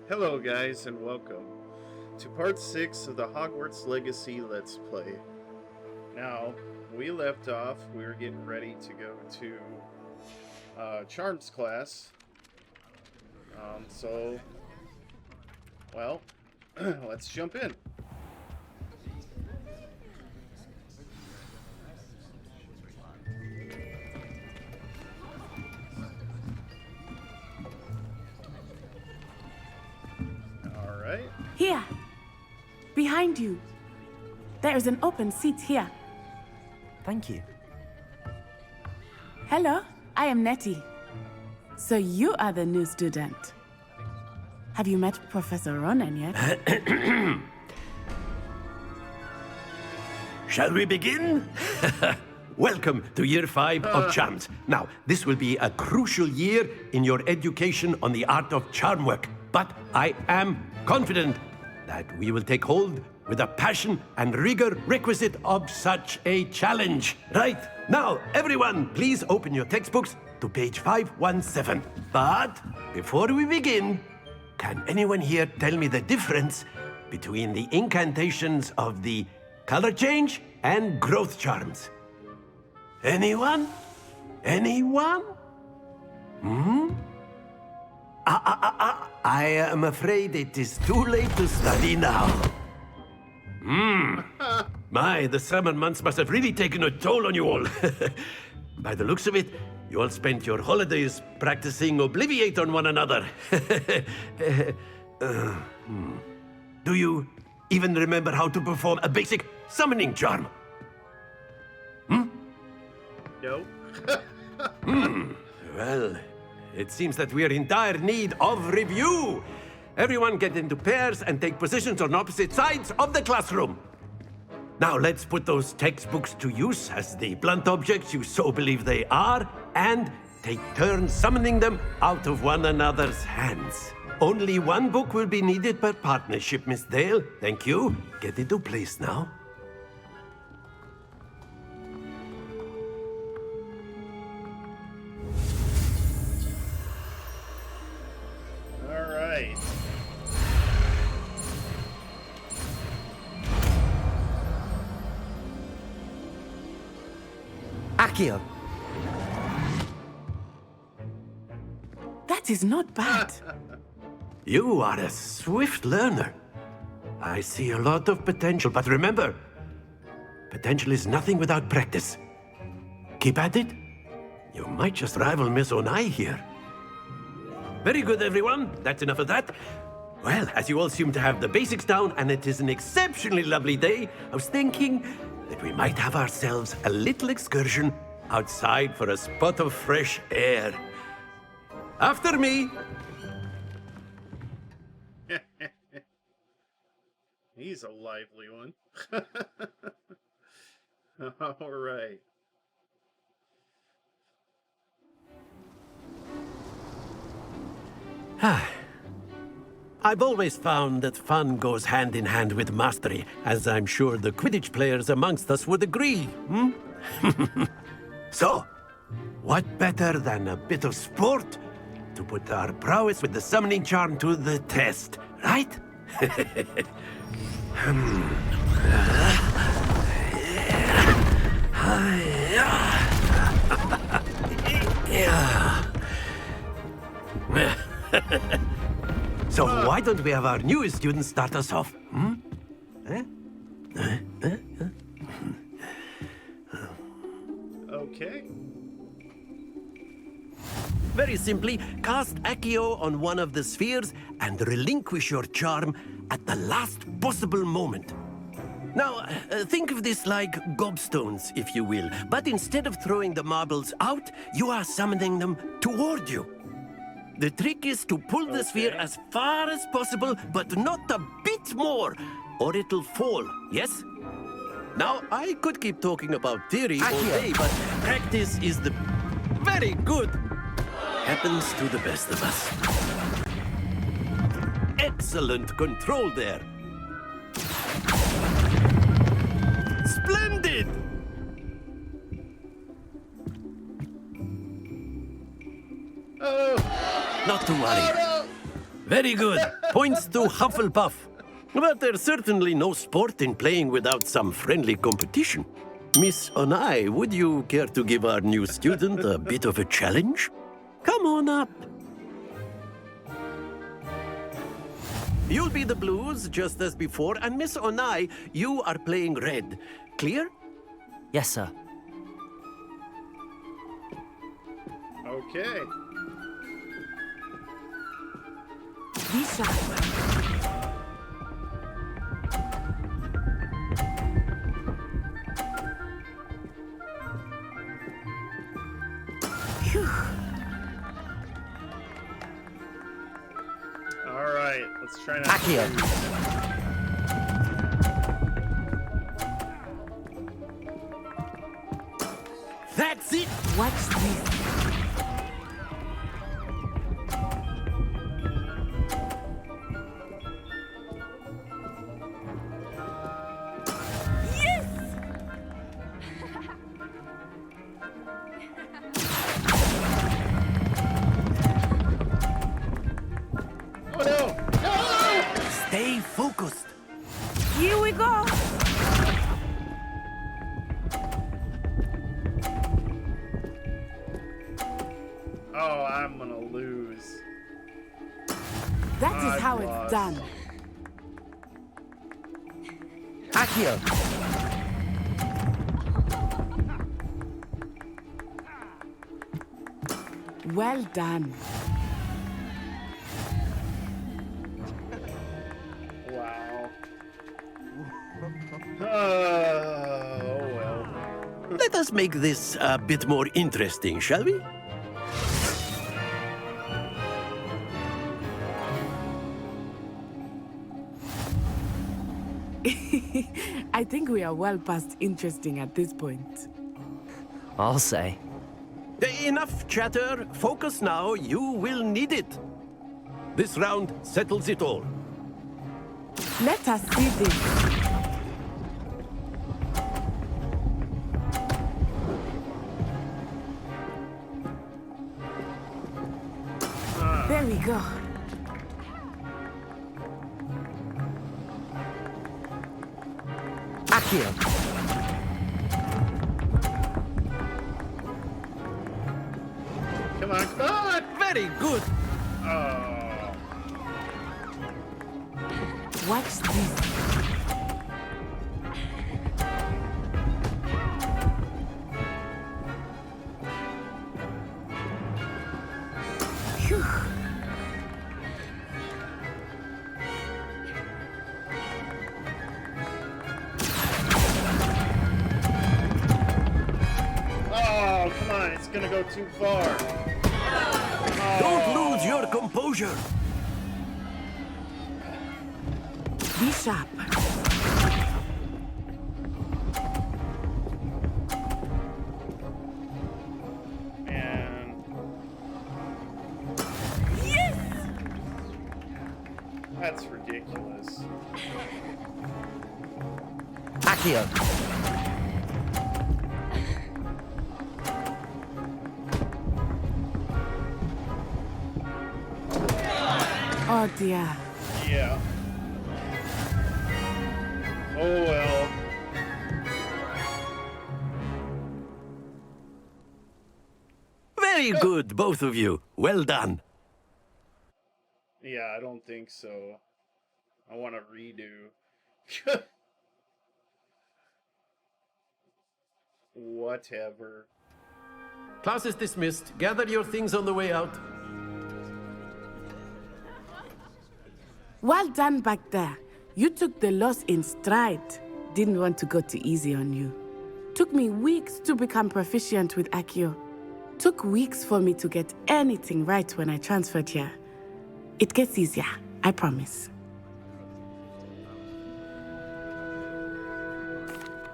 Hello, guys, and welcome to part 6 of the Hogwarts Legacy Let's Play. Now, we left off, we were getting ready to go to Charms class. Well, let's jump in. Alright. Here, behind you. There is an open seat here. Thank you. Hello, I am Nettie. So you are the new student. Have you met Professor Ronan yet? Shall we begin? Welcome to Year 5 of Charms. Now, this will be a crucial year in your education on the art of charm work. But I am confident that we will take hold with the passion and rigor requisite of such a challenge. Right, now, everyone, please open your textbooks to page 517. But before we begin, can anyone here tell me the difference between the incantations of the color change and growth charms? Anyone? Anyone? I am afraid it is too late to study now. My, the summer months must have really taken a toll on you all. By the looks of it, you all spent your holidays practicing Obliviate on one another. Do you even remember how to perform a basic summoning charm? No. Well, it seems that we are in dire need of review. Everyone get into pairs and take positions on opposite sides of the classroom. Now let's put those textbooks to use as the blunt objects you so believe they are, and take turns summoning them out of one another's hands. Only one book will be needed per partnership, Miss Dale. Thank you. Get into place now. Alright. Accio. That is not bad. You are a swift learner. I see a lot of potential, but remember, potential is nothing without practice. Keep at it. You might just rival Miss Onai here. Very good, everyone. That's enough of that. Well, as you all seem to have the basics down, and it is an exceptionally lovely day, I was thinking that we might have ourselves a little excursion outside for a spot of fresh air. After me. He's a lively one. Alright. I've always found that fun goes hand in hand with mastery, as I'm sure the Quidditch players amongst us would agree. So, what better than a bit of sport to put our prowess with the summoning charm to the test, right? So why don't we have our newest student start us off? Okay. Very simply, cast Accio on one of the spheres and relinquish your charm at the last possible moment. Now, think of this like gobstones, if you will, but instead of throwing the marbles out, you are summoning them toward you. The trick is to pull the sphere as far as possible, but not a bit more, or it'll fall, yes? Now, I could keep talking about theory all day, but practice is the very good. Happens to the best of us. Excellent control there. Splendid! Oh! Not to worry. Very good. Points to Hufflepuff. But there's certainly no sport in playing without some friendly competition. Miss Onai, would you care to give our new student a bit of a challenge? Come on up. You'll be the blues, just as before, and Miss Onai, you are playing red. Clear? Yes, sir. Okay. Be sharp. Phew. All right. Let's try not Accio. That's it! Watch this. Oh no! No! Stay focused. Here we go. Oh, I'm gonna lose. That is I've how lost. it's done. Accio. Well done. Wow. Oh well. Let us make this a bit more interesting, shall we? I think we are well past interesting at this point. I'll say. Enough chatter. Focus now. You will need it. This round settles it all. Let us see this. There we go. Accio. Come on, come on! Very good. Oh. Watch this. Phew. Oh, come on, it's gonna go too far. Don't lose your composure. Be sharp. Man. That's ridiculous. Accio. Oh dear. Yeah. Oh well. Very good, both of you. Well done. Yeah, I don't think so. I want to redo. Whatever. Class is dismissed. Gather your things on the way out. Well done back there. You took the loss in stride. Didn't want to go too easy on you. Took me weeks to become proficient with Accio. Took weeks for me to get anything right when I transferred here. It gets easier, I promise.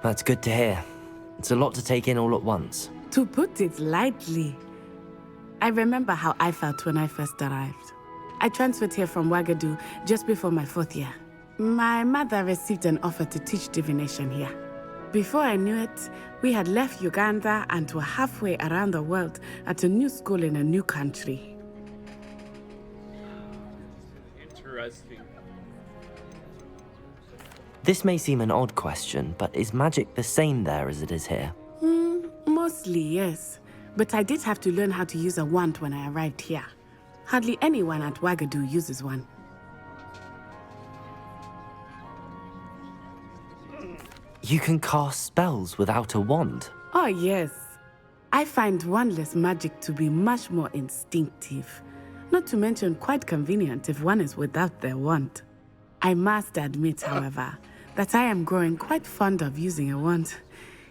That's good to hear. It's a lot to take in all at once. To put it lightly, I remember how I felt when I first arrived. I transferred here from Ouagadougou just before my 4th year. My mother received an offer to teach divination here. Before I knew it, we had left Uganda and were halfway around the world at a new school in a new country. interesting. This may seem an odd question, but is magic the same there as it is here? Mostly, yes. But I did have to learn how to use a wand when I arrived here. Hardly anyone at Wagadu uses one. You can cast spells without a wand. Oh, yes. I find wandless magic to be much more instinctive. Not to mention quite convenient if one is without their wand. I must admit, however, that I am growing quite fond of using a wand.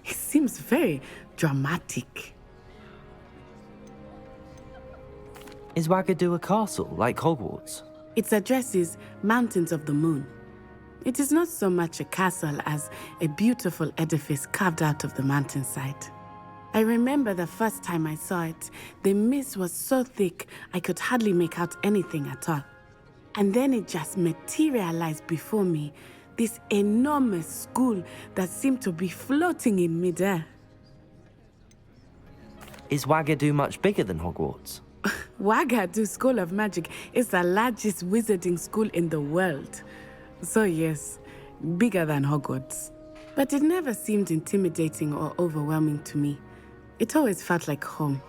It seems very dramatic. Is Wagadu a castle, like Hogwarts? Its address is Mountains of the Moon. It is not so much a castle as a beautiful edifice carved out of the mountainside. I remember the first time I saw it, the mist was so thick I could hardly make out anything at all. And then it just materialized before me, this enormous school that seemed to be floating in midair. Is Wagadu much bigger than Hogwarts? Wagadu School of Magic is the largest wizarding school in the world. So yes, bigger than Hogwarts. But it never seemed intimidating or overwhelming to me. It always felt like home.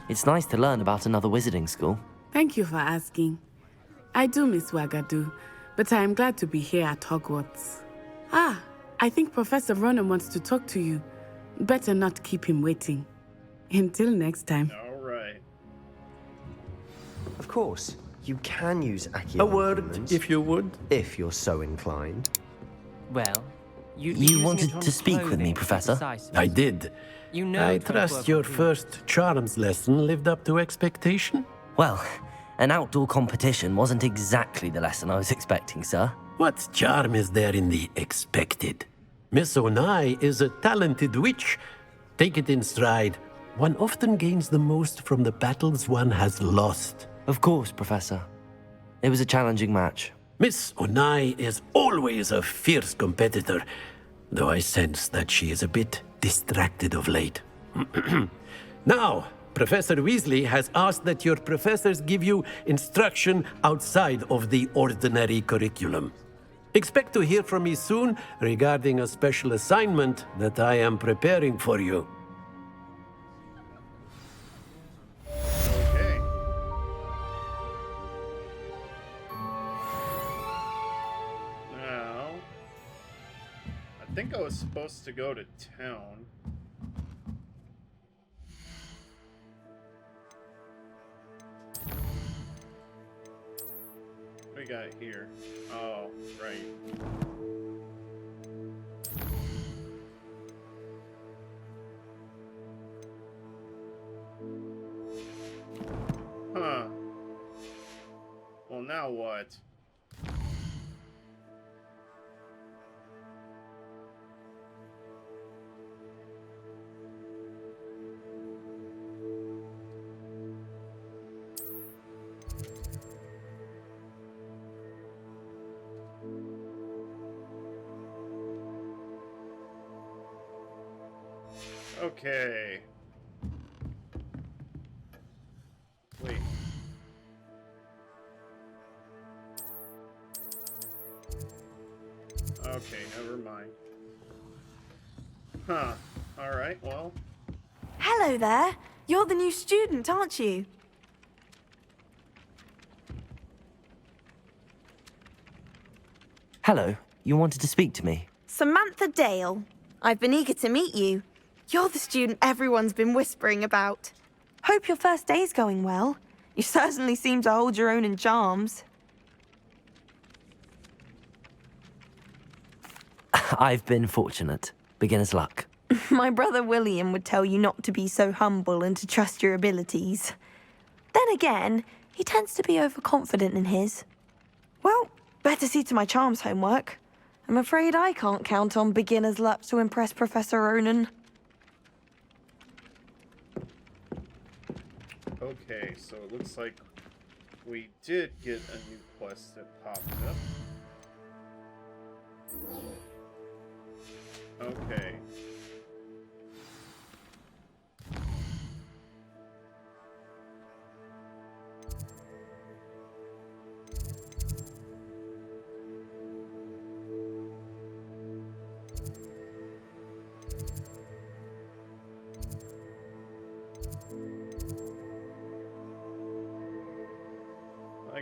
It's nice to learn about another wizarding school. Thank you for asking. I do miss Wagadu, but I am glad to be here at Hogwarts. Ah, I think Professor Ronan wants to talk to you. Better not keep him waiting. Until next time. All right. Of course, you can use Accio. A word, if you would. if you're so inclined. Well, You wanted to speak with me, Professor? I did. You know I it won't trust work your with you. first charms lesson lived up to expectation. Well, an outdoor competition wasn't exactly the lesson I was expecting, sir. What charm is there in the expected? Miss Onai is a talented witch. Take it in stride. One often gains the most from the battles one has lost. Of course, Professor. It was a challenging match. Miss Onai is always a fierce competitor, though I sense that she is a bit distracted of late. Now, Professor Weasley has asked that your professors give you instruction outside of the ordinary curriculum. Expect to hear from me soon regarding a special assignment that I am preparing for you. Okay. Now, I think I was supposed to go to town. What do we got here? Oh, right. Huh. Well, now what? Okay. Wait. Okay, never mind. Huh. Alright, well. Hello there. You're the new student, aren't you? Hello, you wanted to speak to me? Samantha Dale. I've been eager to meet you. You're the student everyone's been whispering about. Hope your first day's going well. You certainly seem to hold your own in charms. I've been fortunate. Beginner's luck. My brother William would tell you not to be so humble and to trust your abilities. Then again, he tends to be overconfident in his. Well, better see to my charms homework. I'm afraid I can't count on beginner's luck to impress Professor Ronan. Okay, so it looks like we did get a new quest that popped up. Okay.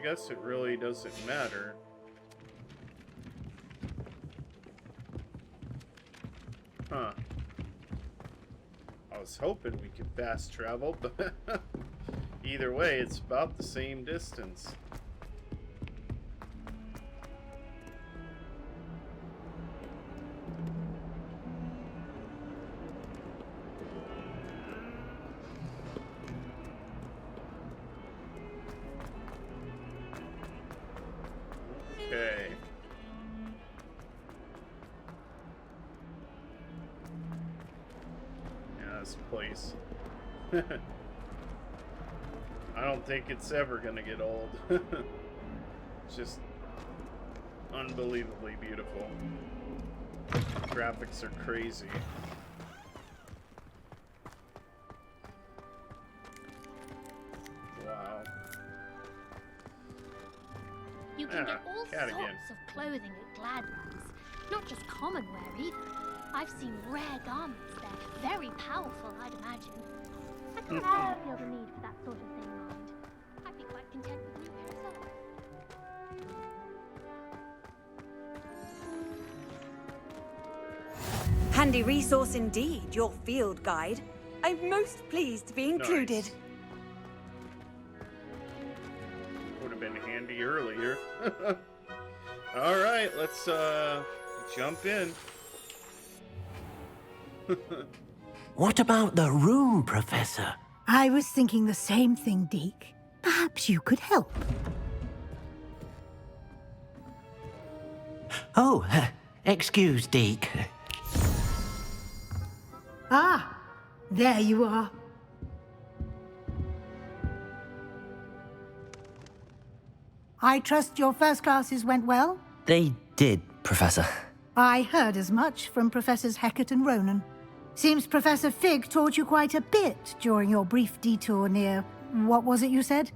guess it really doesn't matter. Huh. I was hoping we could fast travel, but either way, it's about the same distance. Okay. Yeah, this place. I don't think it's ever gonna get old. It's just unbelievably beautiful. Graphics are crazy. Wow. You can get all cat sorts again. of clothing at Gladwell's, not just common wear either. I've seen rare garments there, very powerful, I'd imagine. I can't feel the need for that sort of thing, mind. I'd be quite content with living here itself. Handy resource indeed, your field guide. I'm most pleased to be included. Nice. Would have been handy earlier. All right, let's jump in. What about the room, Professor? I was thinking the same thing, Deke. Perhaps you could help. Oh, excuse, Deke. Ah, there you are. I trust your first classes went well? They did, Professor. I heard as much from Professors Hecat and Ronan. Seems Professor Fig taught you quite a bit during your brief detour near... what was it you said?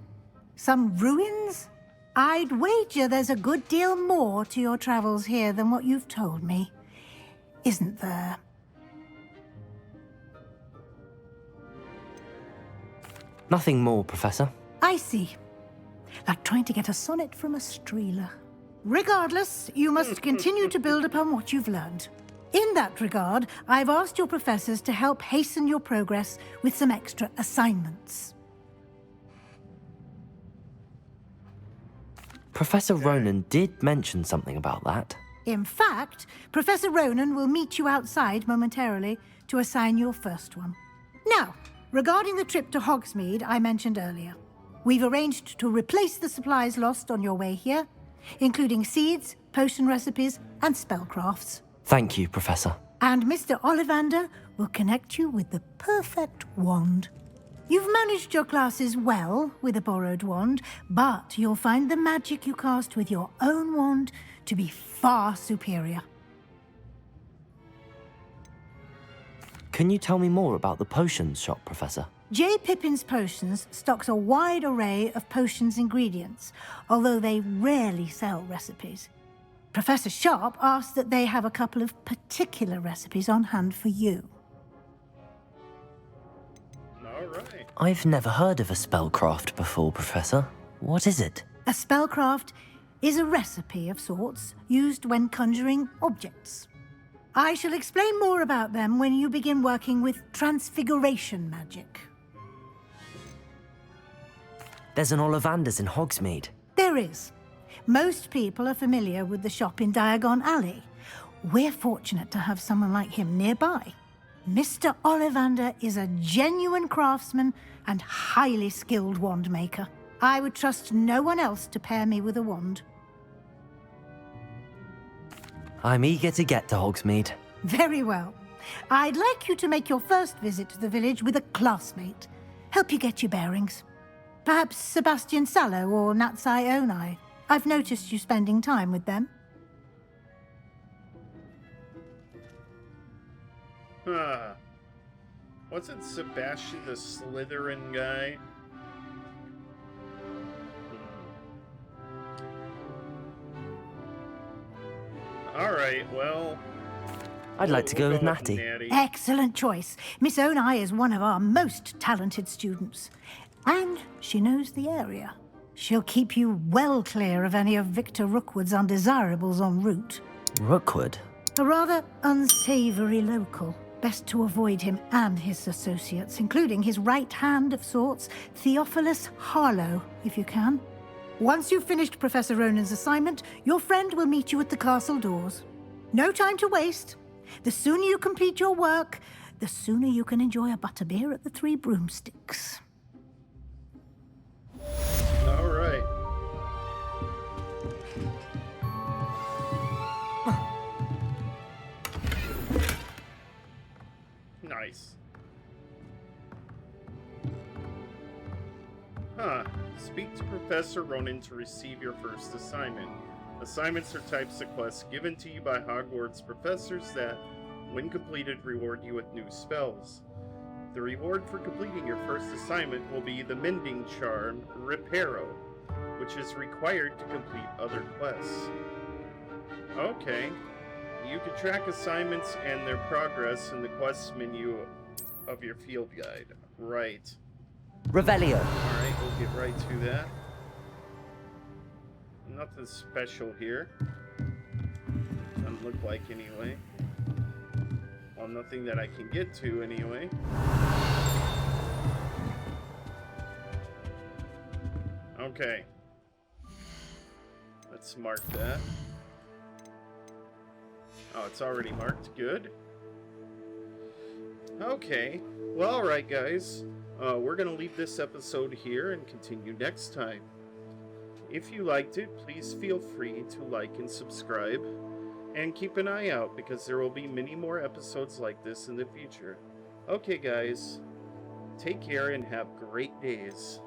Some ruins? I'd wager there's a good deal more to your travels here than what you've told me. Isn't there? Nothing more, Professor. I see. Like trying to get a sonnet from a streeler. Regardless, you must continue to build upon what you've learned. In that regard, I've asked your professors to help hasten your progress with some extra assignments. Professor Ronan did mention something about that. In fact, Professor Ronan will meet you outside momentarily to assign your first one. Now, regarding the trip to Hogsmeade I mentioned earlier, we've arranged to replace the supplies lost on your way here, including seeds, potion recipes, and spellcrafts. Thank you, Professor. And Mr. Ollivander will connect you with the perfect wand. You've managed your classes well with a borrowed wand, but you'll find the magic you cast with your own wand to be far superior. Can you tell me more about the potions shop, Professor? J. Pippin's Potions stocks a wide array of potions ingredients, although they rarely sell recipes. Professor Sharp asked that they have a couple of particular recipes on hand for you. All right. I've never heard of a spellcraft before, Professor. What is it? A spellcraft is a recipe of sorts used when conjuring objects. I shall explain more about them when you begin working with transfiguration magic. There's an Ollivander's in Hogsmeade. There is. Most people are familiar with the shop in Diagon Alley. We're fortunate to have someone like him nearby. Mr. Ollivander is a genuine craftsman and highly skilled wand maker. I would trust no one else to pair me with a wand. I'm eager to get to Hogsmeade. Very well. I'd like you to make your first visit to the village with a classmate. Help you get your bearings. Perhaps Sebastian Sallow or Natsai Onai. I've noticed you spending time with them. Huh. Wasn't Sebastian the Slytherin guy? Alright, well... I'd like to go with Natty. Excellent choice. Miss Onai is one of our most talented students. And she knows the area. She'll keep you well clear of any of Victor Rookwood's undesirables en route. Rookwood? A rather unsavory local. Best to avoid him and his associates, including his right hand of sorts, Theophilus Harlow, if you can. Once you've finished Professor Ronan's assignment, your friend will meet you at the castle doors. No time to waste. The sooner you complete your work, the sooner you can enjoy a butterbeer at the Three Broomsticks. All right. Nice. Huh. Speak to Professor Ronan to receive your first assignment. Assignments are types of quests given to you by Hogwarts professors that, when completed, reward you with new spells. The reward for completing your first assignment will be the mending charm, Reparo, which is required to complete other quests. Okay. You can track assignments and their progress in the quests menu of your field guide. Right. Revelio. Alright, we'll get right to that. Nothing special here. Doesn't look like anyway. Well, nothing that I can get to anyway. Okay. Let's mark that. Oh, it's already marked. Good. Okay. Well, alright, guys. We're going to leave this episode here and continue next time. If you liked it, please feel free to like and subscribe. And keep an eye out, because there will be many more episodes like this in the future. Okay, guys. Take care and have great days.